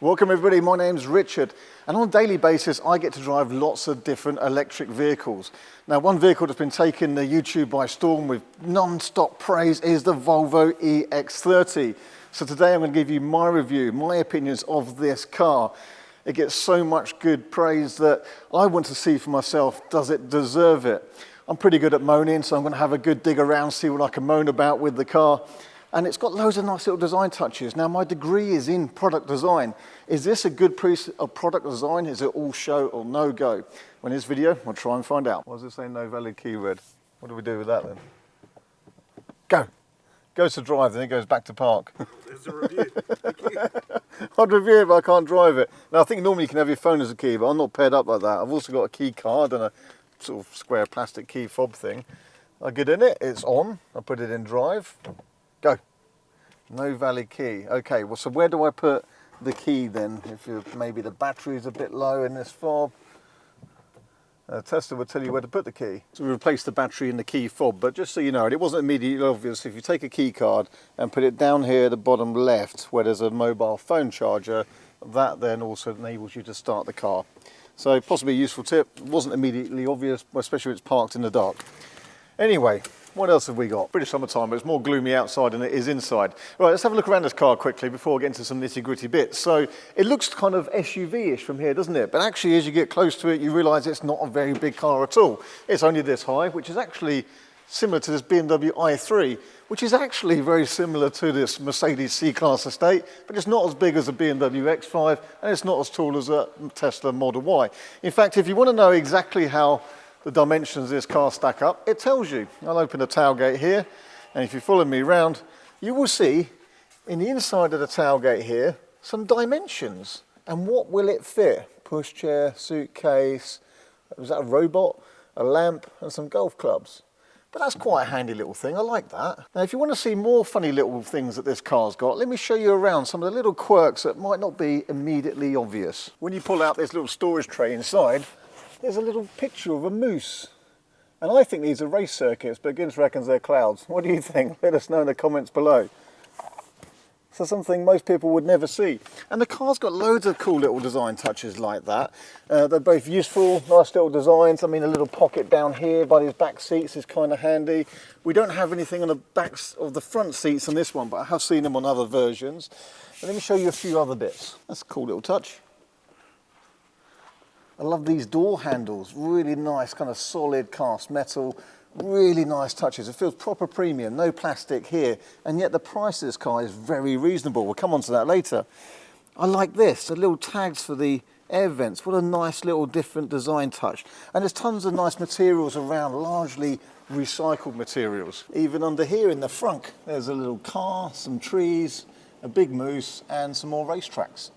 Welcome everybody, my name's Richard, and on a daily basis I get to drive lots of different electric vehicles. Now, one vehicle that's been taking the YouTube by storm with non-stop praise is the Volvo EX30. So today I'm going to give you my review, my opinions of this car. It gets so much good praise that I want to see for myself, does it deserve it? I'm pretty good at moaning, so I'm going to have a good dig around, see what I can moan about with the car. And it's got loads of nice little design touches. Now, my degree is in product design. Is this a good piece of product design? Is it all show or no go? Well, in this video, we'll try and find out. What does it say, no valid keyword? What do we do with that then? Go. Goes to drive, then it goes back to park. There's a review. I'd review it, but I can't drive it. Now, I think normally you can have your phone as a key, but I'm not paired up like that. I've also got a key card and a sort of square plastic key fob thing. I get in it, it's on. I put it in drive. Go. No valid key. Okay, well, so where do I put the key then? If maybe the battery's a bit low in this fob. Tesla will tell you where to put the key. So we replaced the battery in the key fob, but just so you know, it wasn't immediately obvious. If you take a key card and put it down here at the bottom left where there's a mobile phone charger, that then also enables you to start the car. So possibly a useful tip. It wasn't immediately obvious, especially when it's parked in the dark. Anyway, what else have we got? British summertime, but it's more gloomy outside than it is inside. Right, let's have a look around this car quickly before we get into some nitty-gritty bits. So it looks kind of SUV-ish from here, doesn't it? But actually, as you get close to it, you realise it's not a very big car at all. It's only this high, which is actually similar to this BMW i3, which is actually very similar to this Mercedes C-Class estate, but it's not as big as a BMW X5, and it's not as tall as a Tesla Model Y. In fact, if you want to know exactly how the dimensions of this car stack up, it tells you. I'll open the tailgate here, and if you follow me around, you will see in the inside of the tailgate here some dimensions. And what will it fit? Pushchair, suitcase, was that a robot, a lamp, and some golf clubs. But that's quite a handy little thing, I like that. Now, if you want to see more funny little things that this car's got, let me show you around some of the little quirks that might not be immediately obvious. When you pull out this little storage tray inside, there's a little picture of a moose. And I think these are race circuits, but Gibbs reckons they're clouds. What do you think? Let us know in the comments below. So something most people would never see. And the car's got loads of cool little design touches like that. They're both useful, nice little designs. I mean, a little pocket down here by these back seats is kind of handy. We don't have anything on the backs of the front seats on this one, but I have seen them on other versions. And let me show you a few other bits. That's a cool little touch. I love these door handles, really nice, kind of solid cast metal, really nice touches. It feels proper premium, no plastic here, and yet the price of this car is very reasonable. We'll come on to that later. I like this, the little tags for the air vents. What a nice little different design touch. And there's tons of nice materials around, largely recycled materials. Even under here in the front, there's a little car, some trees, a big moose, and some more racetracks.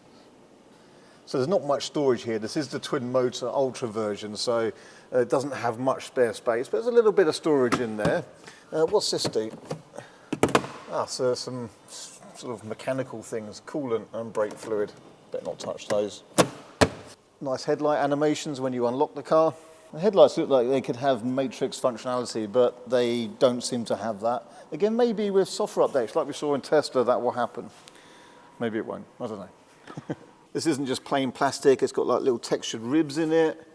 So there's not much storage here. This is the twin motor ultra version, so it doesn't have much spare space, but there's a little bit of storage in there. What's this do? So some sort of mechanical things, coolant and brake fluid. Better not touch those. Nice headlight animations when you unlock the car. The headlights look like they could have matrix functionality, but they don't seem to have that. Again, maybe with software updates like we saw in Tesla, that will happen. Maybe it won't, I don't know. This isn't just plain plastic, it's got like little textured ribs in it.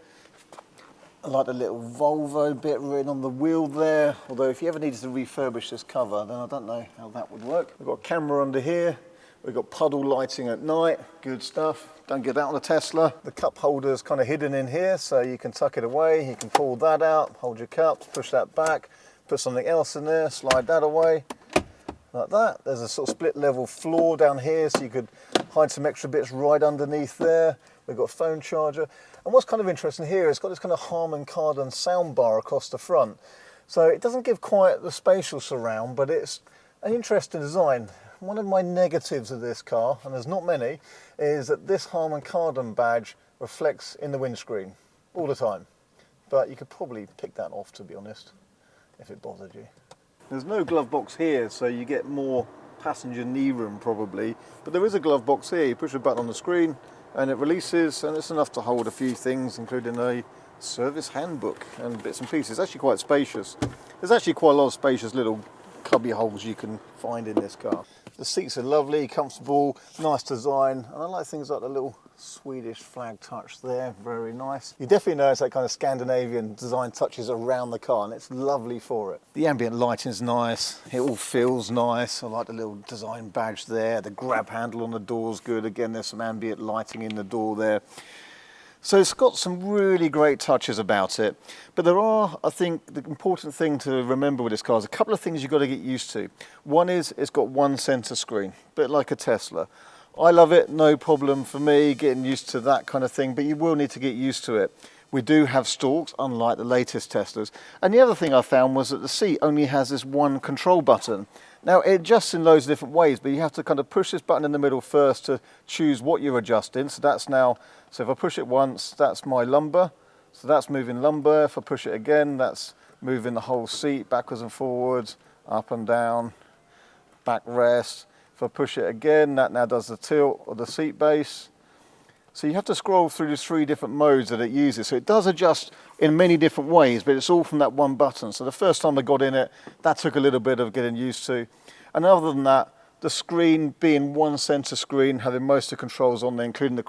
I like the little Volvo bit written on the wheel there, although if you ever needed to refurbish this cover, then I don't know how that would work. We've got a camera under here, we've got puddle lighting at night, good stuff. Don't get that on a Tesla. The cup holder's kind of hidden in here, so you can tuck it away, you can pull that out, hold your cups, push that back, put something else in there, slide that away. Like that. There's a sort of split level floor down here, so you could hide some extra bits right underneath there. We've got a phone charger. And what's kind of interesting here, it's got this kind of Harman Kardon sound bar across the front. So it doesn't give quite the spatial surround, but it's an interesting design. One of my negatives of this car, and there's not many, is that this Harman Kardon badge reflects in the windscreen all the time. But you could probably pick that off, to be honest, if it bothered you. There's no glove box here, so you get more passenger knee room probably, but there is a glove box here. You push a button on the screen and it releases, and it's enough to hold a few things, including a service handbook and bits and pieces. It's actually quite spacious. There's actually quite a lot of spacious little cubby holes you can find in this car. The seats are lovely, comfortable, nice design, and I like things like the little Swedish flag touch there, very nice. You definitely notice that kind of Scandinavian design touches around the car, and it's lovely for it. The ambient lighting is nice, it all feels nice. I like the little design badge there, the grab handle on the door's good. Again, there's some ambient lighting in the door there. So it's got some really great touches about it, but there are, I think, the important thing to remember with this car is a couple of things you've got to get used to. One is it's got one center screen, a bit like a Tesla. I love it, no problem for me getting used to that kind of thing, but you will need to get used to it. We do have stalks, unlike the latest Teslas. And the other thing I found was that the seat only has this one control button. Now, it adjusts in loads of different ways, but you have to kind of push this button in the middle first to choose what you're adjusting. So that's now, so if I push it once, that's my lumbar. So that's moving lumbar. If I push it again, that's moving the whole seat backwards and forwards, up and down, backrest. If I push it again, that now does the tilt of the seat base. So you have to scroll through the 3 different modes that it uses. So it does adjust in many different ways, but it's all from that one button. So the first time I got in it, that took a little bit of getting used to. And other than that, the screen being one center screen, having most of the controls on there, including the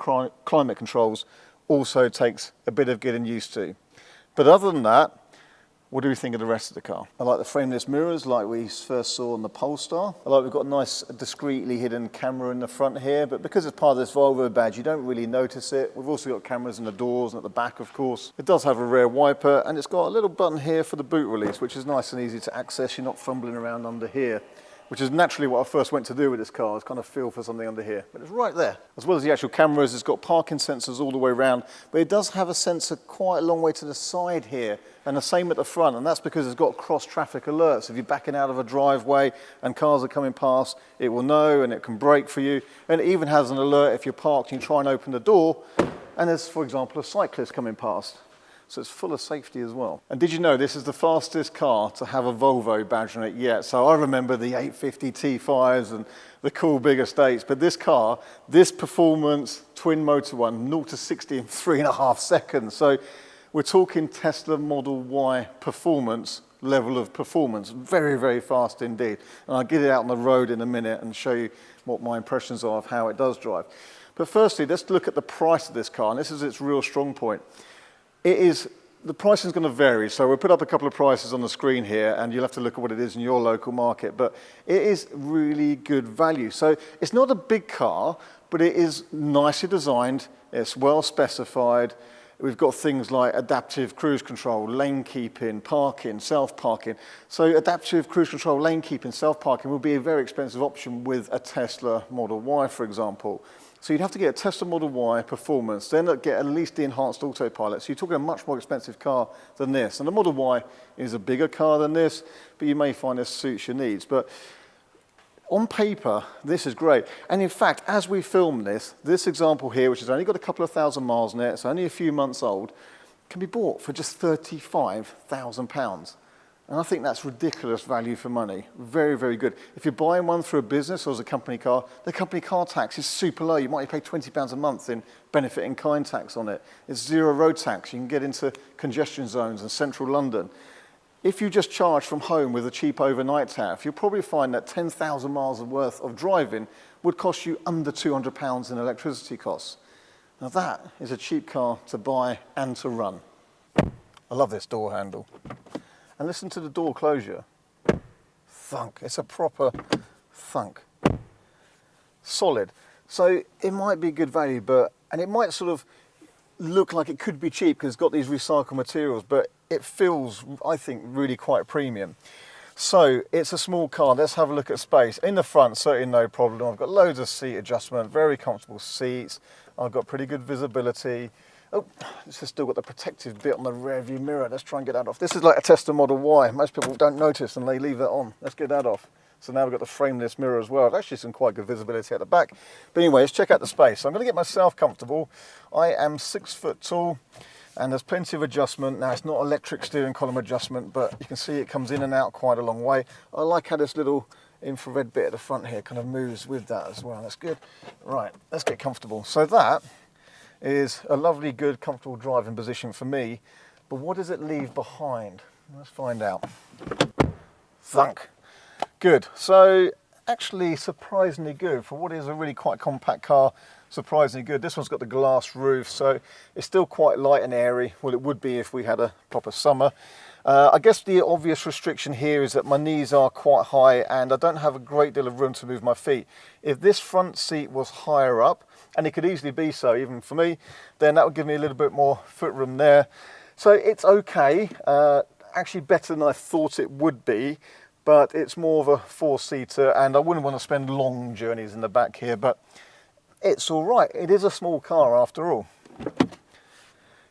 climate controls, also takes a bit of getting used to. But other than that, what do we think of the rest of the car? I like the frameless mirrors like we first saw on the Polestar. I like we've got a nice discreetly hidden camera in the front here, but because it's part of this Volvo badge, you don't really notice it. We've also got cameras in the doors and at the back, of course. It does have a rear wiper, and it's got a little button here for the boot release, which is nice and easy to access. You're not fumbling around under here, which is naturally what I first went to do with this car, is kind of feel for something under here. But it's right there. As well as the actual cameras, it's got parking sensors all the way around, but it does have a sensor quite a long way to the side here, and the same at the front, and that's because it's got cross-traffic alerts. If you're backing out of a driveway and cars are coming past, it will know, and it can brake for you. And it even has an alert if you're parked and you try and open the door, and there's, for example, a cyclist coming past. So it's full of safety as well. And did you know this is the fastest car to have a Volvo badge on it yet? So I remember the 850 T5s and the cool big estates, but this car, this performance twin motor one, 0 to 60 in 3.5 seconds. So we're talking Tesla Model Y performance, level of performance. Very, very fast indeed. And I'll get it out on the road in a minute and show you what my impressions are of how it does drive. But firstly, let's look at the price of this car, and this is its real strong point. The pricing is going to vary, so we'll put up a couple of prices on the screen here, and you'll have to look at what it is in your local market, but it is really good value. So it's not a big car, but it is nicely designed, it's well specified. We've got things like adaptive cruise control, lane keeping, parking, self-parking. So adaptive cruise control, lane keeping, self-parking will be a very expensive option with a Tesla Model Y, for example. So you'd have to get a Tesla Model Y performance, then get at least the enhanced autopilot. So you're talking a much more expensive car than this. And the Model Y is a bigger car than this, but you may find this suits your needs. But on paper, this is great. And in fact, as we film this example here, which has only got a couple of thousand miles on it, it's only a few months old, can be bought for just £35,000. And I think that's ridiculous value for money. Very, very good. If you're buying one through a business or as a company car, the company car tax is super low. You might pay £20 a month in benefit in kind tax on it. It's zero road tax. You can get into congestion zones in central London. If you just charge from home with a cheap overnight tariff, you'll probably find that 10,000 miles worth of driving would cost you under £200 in electricity costs. Now that is a cheap car to buy and to run. I love this door handle. And listen to the door closure. Thunk. It's a proper thunk. Solid. So it might be good value, and it might sort of look like it could be cheap because it's got these recycled materials, but it feels, I think, really quite premium. So it's a small car. Let's have a look at space. In the front, certainly no problem. I've got loads of seat adjustment, very comfortable seats. I've got pretty good visibility. Oh, this has still got the protective bit on the rear view mirror. Let's try and get that off. This is like a Tesla Model Y. Most people don't notice and they leave that on. Let's get that off. So now we've got the frameless mirror as well. There's actually some quite good visibility at the back. But anyway, let's check out the space. So I'm going to get myself comfortable. I am 6 foot tall and there's plenty of adjustment. Now it's not electric steering column adjustment, but you can see it comes in and out quite a long way. I like how this little infrared bit at the front here kind of moves with that as well. That's good. Right, let's get comfortable. So that is a lovely, good, comfortable driving position for me. But what does it leave behind? Let's find out. Thunk. Good. So actually surprisingly good for what is a really quite compact car. Surprisingly good. This one's got the glass roof, so it's still quite light and airy. Well, it would be if we had a proper summer. I guess the obvious restriction here is that my knees are quite high and I don't have a great deal of room to move my feet. If this front seat was higher up, and it could easily be so even for me, then that would give me a little bit more foot room there. So it's okay, actually better than I thought it would be, but it's more of a four-seater and I wouldn't want to spend long journeys in the back here, but it's all right. It is a small car after all.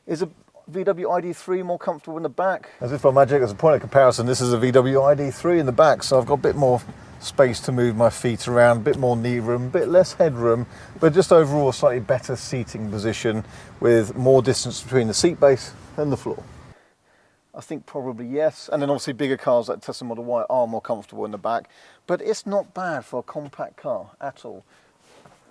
Is a VW ID3 more comfortable in the back? As if by magic, as a point of comparison, this is a VW ID3 in the back, so I've got a bit more space to move my feet around, a bit more knee room, a bit less headroom, but just overall a slightly better seating position with more distance between the seat base and the floor. I think probably yes, and then obviously bigger cars like Tesla Model Y are more comfortable in the back, but it's not bad for a compact car at all.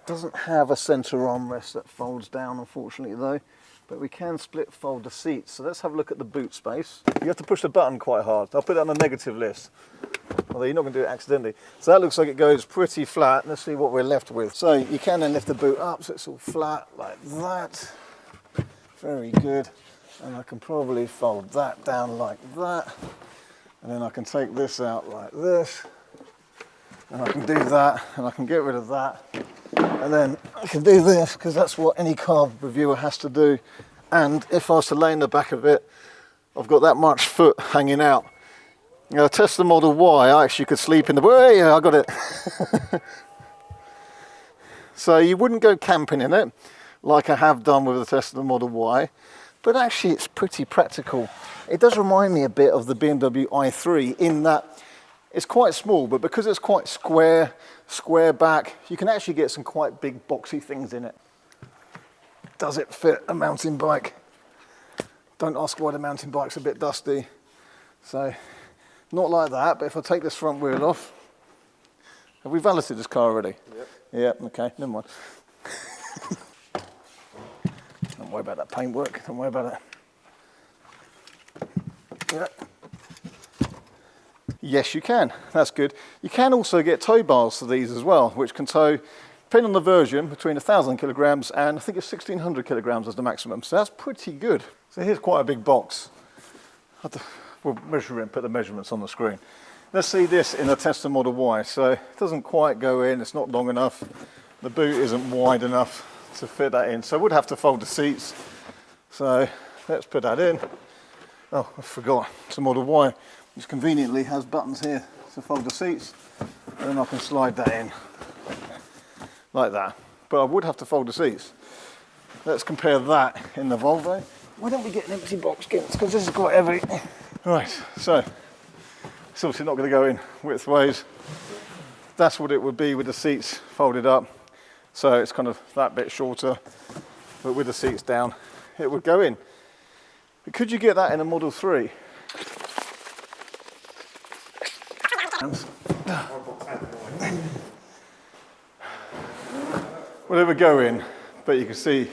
Doesn't have a centre armrest that folds down, unfortunately though, but we can split fold the seats. So let's have a look at the boot space. You have to push the button quite hard. I'll put it on the negative list, although you're not going to do it accidentally. So that looks like it goes pretty flat. Let's see what we're left with. So you can then lift the boot up so it's all flat like that. Very good. And I can probably fold that down like that. And then I can take this out like this. And I can do that, and I can get rid of that. And then I can do this, because that's what any car reviewer has to do. And if I was to lay in the back of it, I've got that much foot hanging out. You know, Tesla Model Y, I actually could sleep in the... Oh, yeah, I got it. So you wouldn't go camping in it, like I have done with the Tesla Model Y. But actually, it's pretty practical. It does remind me a bit of the BMW i3 in that it's quite small, but because it's quite square back, you can actually get some quite big boxy things in it. Does it fit a mountain bike? Don't ask why the mountain bike's a bit dusty. So, not like that, but if I take this front wheel off, have we valeted this car already? Yep. Yeah, okay, never mind. Don't worry about that paintwork, don't worry about it. Yep. Yes, you can. That's good. You can also get tow bars for these as well, which can tow, depending on the version, between 1,000 kilograms and I think it's 1,600 kilograms as the maximum. So that's pretty good. So here's quite a big box. We'll measure it and put the measurements on the screen. Let's see this in a Tesla Model Y. So it doesn't quite go in. It's not long enough. The boot isn't wide enough to fit that in. So I would have to fold the seats. So let's put that in. Oh, I forgot. It's a Model Y. Which conveniently has buttons here to fold the seats, and then I can slide that in like that. But I would have to fold the seats. Let's compare that in the Volvo. Why don't we get an empty box, kids? Because this is quite heavy. Right, so it's obviously not going to go in widthways. That's what it would be with the seats folded up. So it's kind of that bit shorter, but with the seats down, it would go in. But could you get that in a Model 3? Well, it would go in, but you can see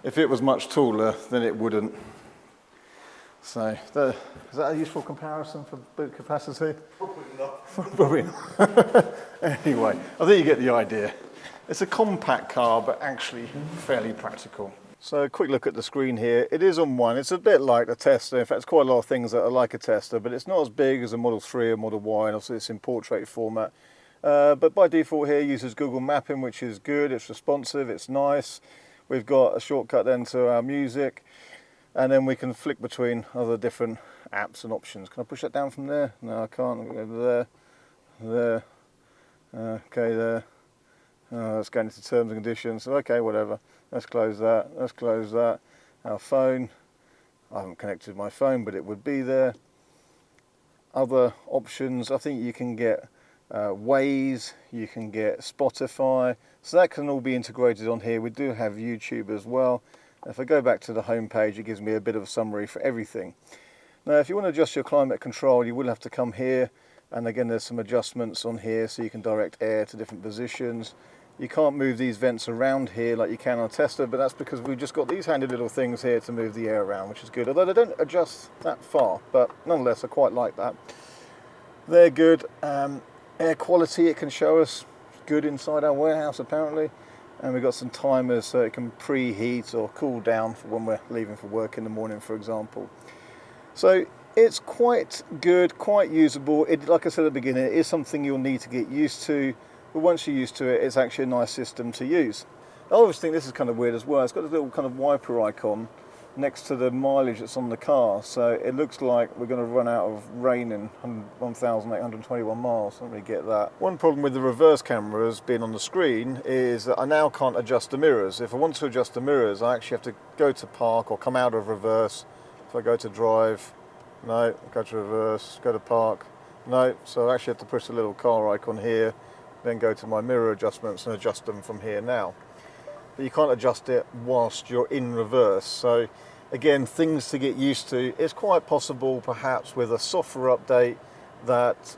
if it was much taller, then it wouldn't. So, is that a useful comparison for boot capacity? Probably not. Probably not. Anyway, I think you get the idea. It's a compact car, but actually fairly practical. So a quick look at the screen here. It is on one. It's a bit like a Tesla. In fact, it's quite a lot of things that are like a Tesla, but it's not as big as a Model 3 or Model Y, and obviously it's in portrait format. But by default here, it uses Google Mapping, which is good. It's responsive. It's nice. We've got a shortcut then to our music, and then we can flick between other different apps and options. Can I push that down from there? No, I can't. I'm going to go there, okay, there. Let's go into terms and conditions. Okay, whatever. Let's close that. Let's close that. Our phone. I haven't connected my phone, but it would be there. Other options. I think you can get Waze. You can get Spotify. So that can all be integrated on here. We do have YouTube as well. If I go back to the home page, it gives me a bit of a summary for everything. Now, if you want to adjust your climate control, you will have to come here. And again, there's some adjustments on here so you can direct air to different positions. You can't move these vents around here like you can on a Tesla, but that's because we've just got these handy little things here to move the air around, which is good. Although they don't adjust that far, but nonetheless, I quite like that. They're good. Air quality, it can show us good inside our warehouse apparently. And we've got some timers so it can preheat or cool down for when we're leaving for work in the morning, for example. So it's quite good, quite usable. Like I said at the beginning, it is something you'll need to get used to, but once you're used to it, it's actually a nice system to use. I always think this is kind of weird as well. It's got a little kind of wiper icon next to the mileage that's on the car, so it looks like we're going to run out of rain in 1,821 miles. I don't really get that. One problem with the reverse cameras being on the screen is that I now can't adjust the mirrors. If I want to adjust the mirrors, I actually have to go to park or come out of reverse. If I go to drive, no, go to reverse, go to park, no. So I actually have to push the little car icon here, then go to my mirror adjustments and adjust them from here now. But you can't adjust it whilst you're in reverse. So again, things to get used to. It's quite possible perhaps with a software update that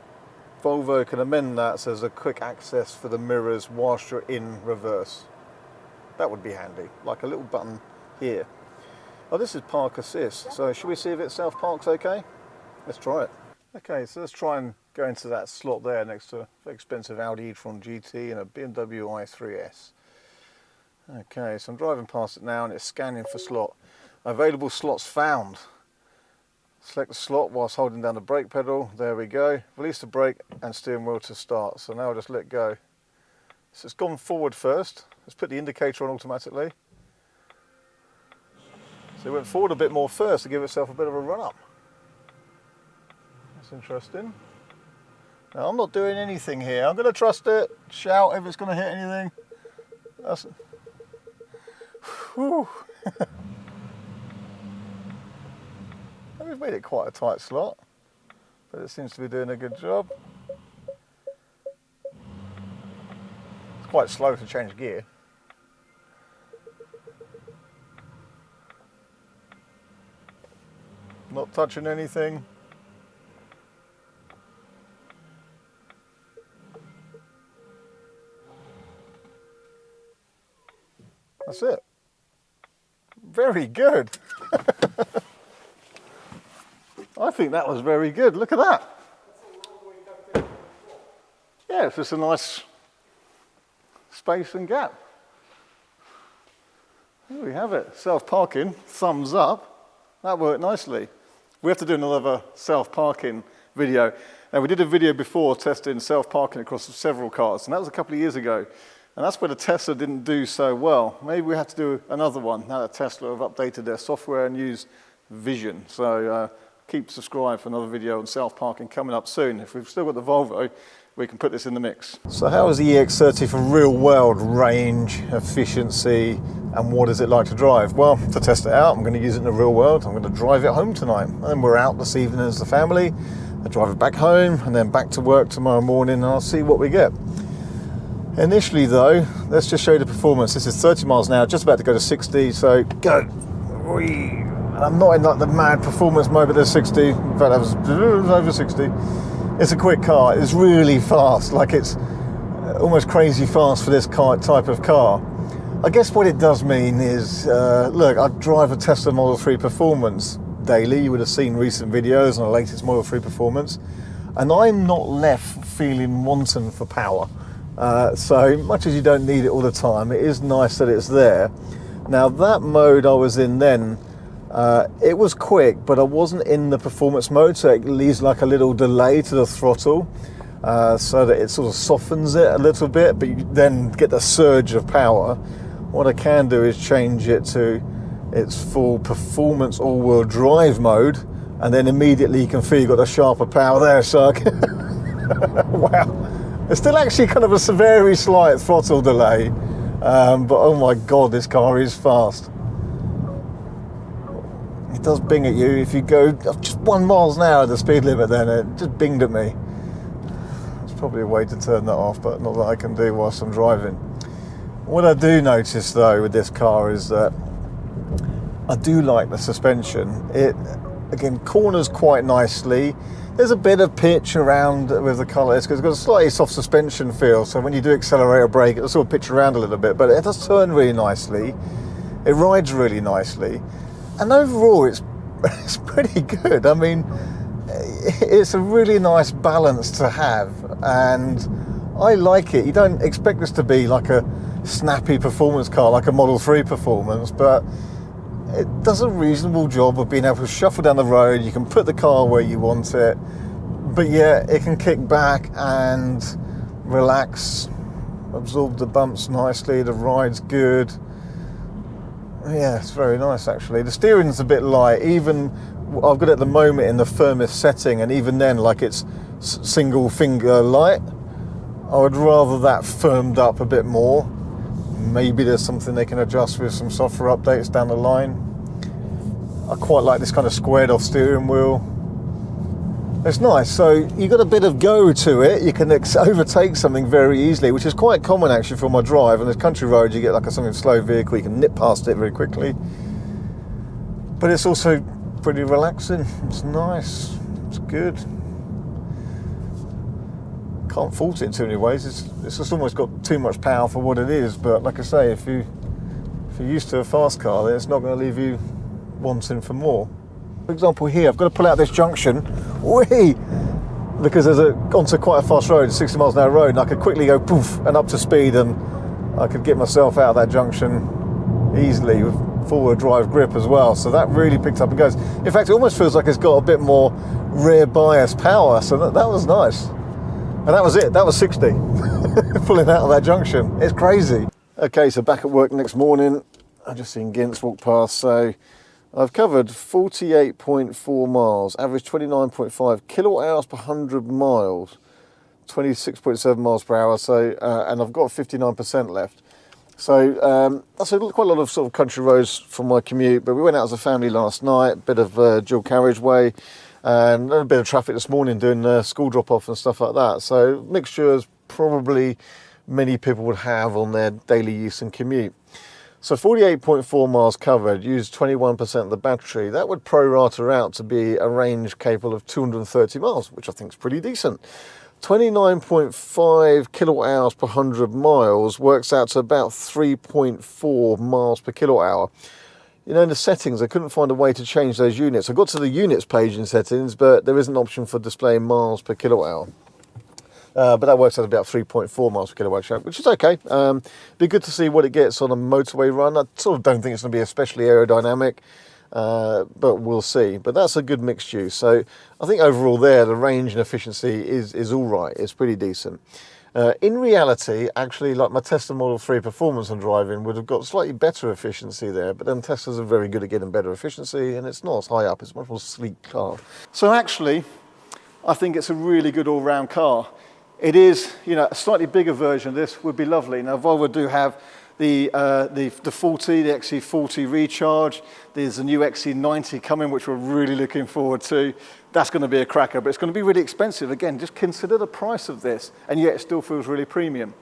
Volvo can amend that so there's a quick access for the mirrors whilst you're in reverse. That would be handy, like a little button here. Oh, this is park assist, so should we see if it self-parks okay? Let's try it. Okay, so let's try and go into that slot there next to a very expensive Audi e-tron GT and a BMW i3S. Okay, so I'm driving past it now and it's scanning for slot. Available slots found. Select the slot whilst holding down the brake pedal. There we go. Release the brake and steering wheel to start. So now I'll just let go. So it's gone forward first. Let's put the indicator on automatically. So it went forward a bit more first to give itself a bit of a run up. That's interesting. Now I'm not doing anything here. I'm going to trust it. Shout if it's going to hit anything. That's... Whew. We've made it quite a tight slot, but it seems to be doing a good job. It's quite slow to change gear. Not touching anything. That's it. Very good. I think that was very good. Look at that. Yeah, it's just a nice space and gap. Here we have it. Self-parking, thumbs up. That worked nicely. We have to do another self-parking video. Now, we did a video before testing self-parking across several cars, and that was a couple of years ago. And that's where the Tesla didn't do so well. Maybe we have to do another one now that Tesla have updated their software and use Vision. So keep subscribed for another video on self-parking coming up soon. If we've still got the Volvo, we can put this in the mix. So how is the EX30 for real world range, efficiency, and what is it like to drive? Well, to test it out, I'm going to use it in the real world. I'm going to drive it home tonight. And we're out this evening as a family. I drive it back home and then back to work tomorrow morning, and I'll see what we get. Initially though, let's just show you the performance. This is 30 miles an hour, just about to go to 60, so go. And I'm not in like the mad performance mode, but there's 60. In fact, that was over 60. It's a quick car. It's really fast, like it's almost crazy fast for this type of car. I guess what it does mean is, look, I drive a Tesla Model 3 Performance daily. You would have seen recent videos on the latest Model 3 Performance, and I'm not left feeling wanting for power. So much as you don't need it all the time, it is nice that it's there. Now that mode I was in then, it was quick, but I wasn't in the performance mode, so it leaves like a little delay to the throttle, so that it sort of softens it a little bit, but you then get the surge of power. What I can do is change it to its full performance all-wheel drive mode, and then immediately you can feel you've got a sharper power there, so wow. There's still actually kind of a very slight throttle delay, but oh my god, this car is fast. It does bing at you if you go just 1 mile an hour at the speed limit, then it just binged at me. There's probably a way to turn that off, but not that I can do whilst I'm driving. What I do notice though with this car is that I do like the suspension. It, again, corners quite nicely. There's a bit of pitch around with the colours because it's got a slightly soft suspension feel, so when you do accelerate or brake, it'll sort of pitch around a little bit, but it does turn really nicely. It rides really nicely, and overall it's pretty good. I mean, it's a really nice balance to have, and I like it. You don't expect this to be like a snappy performance car, like a Model 3 performance, but it does a reasonable job of being able to shuffle down the road. You can put the car where you want it, but yeah, it can kick back and relax, absorb the bumps nicely. The ride's good. Yeah, it's very nice actually. The steering's a bit light. Even I've got it at the moment in the firmest setting, and even then, like, it's single finger light. I would rather that firmed up a bit more. Maybe there's something they can adjust with some software updates down the line. I quite like this kind of squared off steering wheel. It's nice. So you've got a bit of go to it. You can overtake something very easily, which is quite common actually for my drive. On this country road, you get like something slow vehicle, you can nip past it very quickly. But it's also pretty relaxing. It's nice. It's good. Can't fault it in too many ways. It's just almost got too much power for what it is. But like I say, if you're used to a fast car, then it's not going to leave you wanting for more. For example, here I've got to pull out this junction, because there's onto quite a fast road, 60 miles an hour road, and I could quickly go poof and up to speed, and I could get myself out of that junction easily with forward drive grip as well. So that really picked up and goes. In fact, it almost feels like it's got a bit more rear bias power. So that was nice. And that was it. That was 60. Pulling out of that junction. It's crazy. Okay, so back at work next morning. I've just seen Gints walk past. So I've covered 48.4 miles, average 29.5 kilowatt hours per 100 miles, 26.7 miles per hour. So, and I've got 59% left. So that's quite a lot of sort of country roads for my commute. But we went out as a family last night, bit of dual carriageway. And a bit of traffic this morning doing school drop-off and stuff like that. So mixture as probably many people would have on their daily use and commute. So 48.4 miles covered, used 21% of the battery. That would pro-rata out to be a range capable of 230 miles, which I think is pretty decent. 29.5 kilowatt hours per 100 miles works out to about 3.4 miles per kilowatt hour. You know, in the settings, I couldn't find a way to change those units. I got to the units page in settings, but there is an option for displaying miles per kilowatt hour. But that works out about 3.4 miles per kilowatt hour, which is okay. Be good to see what it gets on a motorway run. I sort of don't think it's going to be especially aerodynamic, but we'll see. But that's a good mixed use. So I think overall there, the range and efficiency is all right. It's pretty decent. In reality, actually, like my Tesla Model 3 Performance I'm driving would have got slightly better efficiency there, but then Teslas are very good at getting better efficiency, and it's not as high up, it's a much more sleek car. So actually, I think it's a really good all-round car. It is, you know, a slightly bigger version of this would be lovely. Now, Volvo do have the XC40 Recharge. There's a new XC90 coming, which we're really looking forward to. That's going to be a cracker, but it's going to be really expensive. Again, just consider the price of this, and yet it still feels really premium.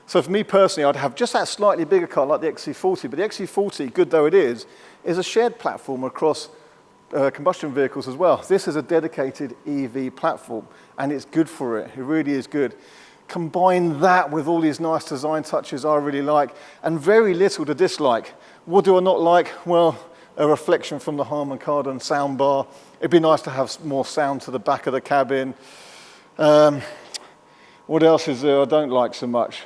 So for me personally, I'd have just that slightly bigger car like the XC40, but the XC40, good though it is a shared platform across combustion vehicles as well. This is a dedicated EV platform, and it's good for it. It really is good. Combine that with all these nice design touches I really like, and very little to dislike. What do I not like? Well, a reflection from the Harman Kardon soundbar. It'd be nice to have more sound to the back of the cabin. What else is there I don't like so much?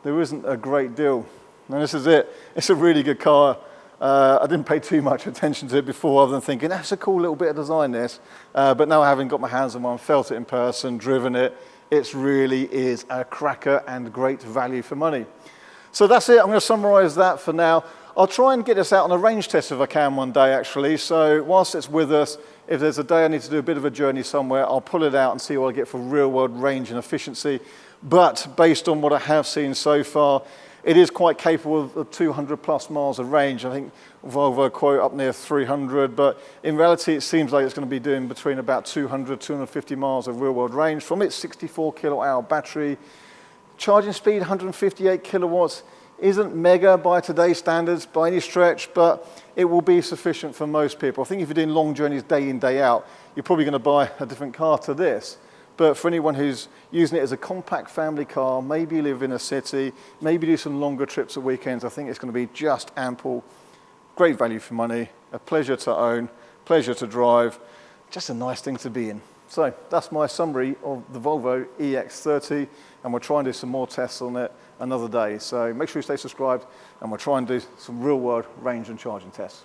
There isn't a great deal. And this is it. It's a really good car. I didn't pay too much attention to it before, other than thinking, that's a cool little bit of design, this. But now having got my hands on one, felt it in person, driven it, it really is a cracker and great value for money. So that's it. I'm going to summarize that for now. I'll try and get this out on a range test if I can one day, actually. So whilst it's with us, if there's a day I need to do a bit of a journey somewhere, I'll pull it out and see what I get for real-world range and efficiency. But based on what I have seen so far, it is quite capable of 200 plus miles of range. I think Volvo quote up near 300, but in reality, it seems like it's going to be doing between about 200, 250 miles of real-world range from its 64 kilowatt-hour battery. Charging speed, 158 kilowatts. Isn't mega by today's standards by any stretch, but it will be sufficient for most people. I think if you're doing long journeys day in, day out, you're probably going to buy a different car to this. But for anyone who's using it as a compact family car, maybe you live in a city, maybe do some longer trips at weekends, I think it's going to be just ample. Great value for money, a pleasure to own, pleasure to drive, just a nice thing to be in. So that's my summary of the Volvo EX30, and we'll try and do some more tests on it another day. So make sure you stay subscribed, and we'll try and do some real-world range and charging tests.